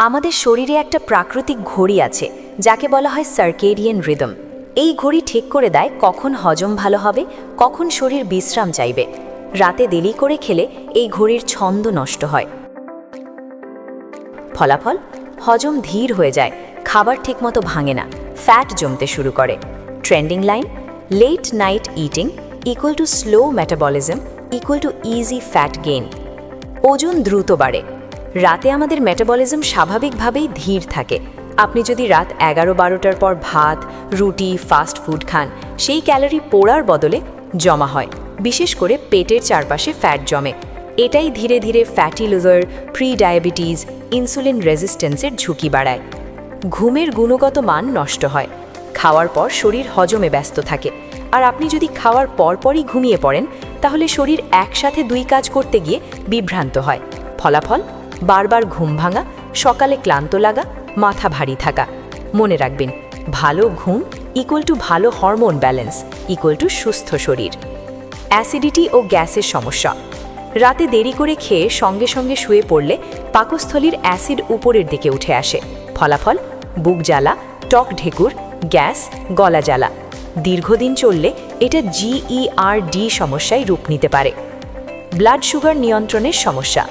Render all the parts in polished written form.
আমাদের শরীরে একটা প্রাকৃতিক ঘড়ি আছে যাকে বলা হয় সার্কেডিয়ান রিদম। এই ঘড়ি ঠিক করে দেয় কখন হজম ভালো হবে, কখন শরীর বিশ্রাম চাইবে। রাতে দেরি করে খেলে এই ঘড়ির ছন্দ নষ্ট হয়। ফলাফল, হজম ধীর হয়ে যায়, খাবার ঠিকমতো ভাঙে না, ফ্যাট জমতে শুরু করে। Trending line, late night eating equal to slow metabolism equal to easy fat gain. ওজন দ্রুত বাড়ে। রাতে আমাদের মেটাবলিজম স্বাভাবিকভাবেই ধীর থাকে। আপনি যদি রাত 11-12টার পর ভাত, রুটি, ফাস্ট ফুড খান, সেই ক্যালোরি পোড়ার বদলে জমা হয়, বিশেষ করে পেটের চারপাশে ফ্যাট জমে। এটাই ধীরে ধীরে fatty liver, pre diabetes, insulin রেজিস্ট্যান্সের ঝুঁকি বাড়ায়। ঘুমের গুণগত মান নষ্ট হয়। খাওয়ার পর শরীর হজমে ব্যস্ত থাকে, আর আপনি যদি খাওয়ার পরপরই ঘুমিয়ে পড়েন, তাহলে শরীর একসাথে দুই কাজ করতে গিয়ে বিভ্রান্ত হয়। ফলাফল, বারবার ঘুম ভাঙা, সকালে ক্লান্ত লাগা, মাথা ভারী থাকা। মনে রাখবেন, ভালো ঘুম ইকুয়াল টু ভালো হরমোন ব্যালেন্স ইকুয়াল টু সুস্থ শরীর। অ্যাসিডিটি ও গ্যাসের সমস্যা। রাতে দেরি করে খেয়ে সঙ্গে সঙ্গে শুয়ে পড়লে পাকস্থলীর অ্যাসিড উপরের দিকে উঠে আসে। ফলাফল, বুক জ্বালা, টক ঢেকুর, গ্যাস, গলা জ্বালা। দীর্ঘদিন চললে এটা GERD সমস্যায় রূপ নিতে পারে। ব্লাড সুগার নিয়ন্ত্রণের সমস্যা।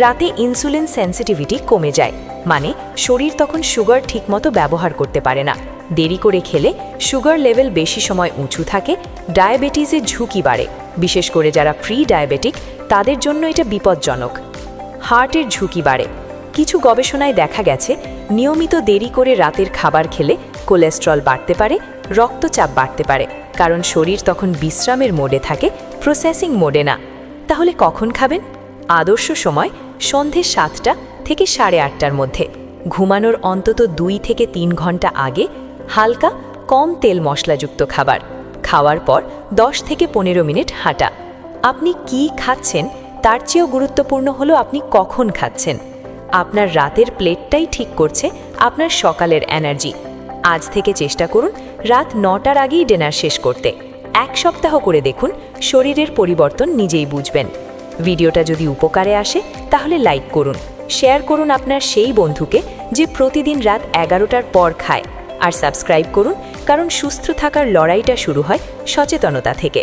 রাতে ইনসুলিন সেন্সিটিভিটি কমে যায়, মানে শরীর তখন সুগার ঠিকমতো ব্যবহার করতে পারে না। দেরি করে খেলে সুগার লেভেল বেশি সময় উঁচু থাকে, ডায়াবেটিসের ঝুঁকি বাড়ে। বিশেষ করে যারা প্রি ডায়াবেটিক, তাদের জন্য এটা বিপজ্জনক। হার্টের ঝুঁকি বাড়ে। কিছু গবেষণায় দেখা গেছে, নিয়মিত দেরি করে রাতের খাবার খেলে কোলেস্টেরল বাড়তে পারে, রক্তচাপ বাড়তে পারে, কারণ শরীর তখন বিশ্রামের মোডে থাকে, প্রসেসিং মোডে না। তাহলে কখন খাবেন? আদর্শ সময় সন্ধে 7টা থেকে 8:30টার মধ্যে। ঘুমানোর অন্তত 2 থেকে 3 ঘন্টা আগে হালকা, কম তেল মশলাযুক্ত খাবার। খাওয়ার পর 10 থেকে 15 মিনিট হাঁটা। আপনি কি খাচ্ছেন তার চেয়েও গুরুত্বপূর্ণ হলো আপনি কখন খাচ্ছেন। আপনার রাতের প্লেটটাই ঠিক করছে আপনার সকালের এনার্জি। আজ থেকে চেষ্টা করুন রাত 9টার আগেই ডিনার শেষ করতে। 1 সপ্তাহ করে দেখুন, শরীরের পরিবর্তন নিজেই বুঝবেন। ভিডিওটা যদি উপকারে আসে তাহলে লাইক করুন, শেয়ার করুন আপনার সেই বন্ধুকে যে প্রতিদিন রাত 11টার পর খায়, আর সাবস্ক্রাইব করুন, কারণ সুস্থ থাকার লড়াইটা শুরু হয় সচেতনতা থেকে।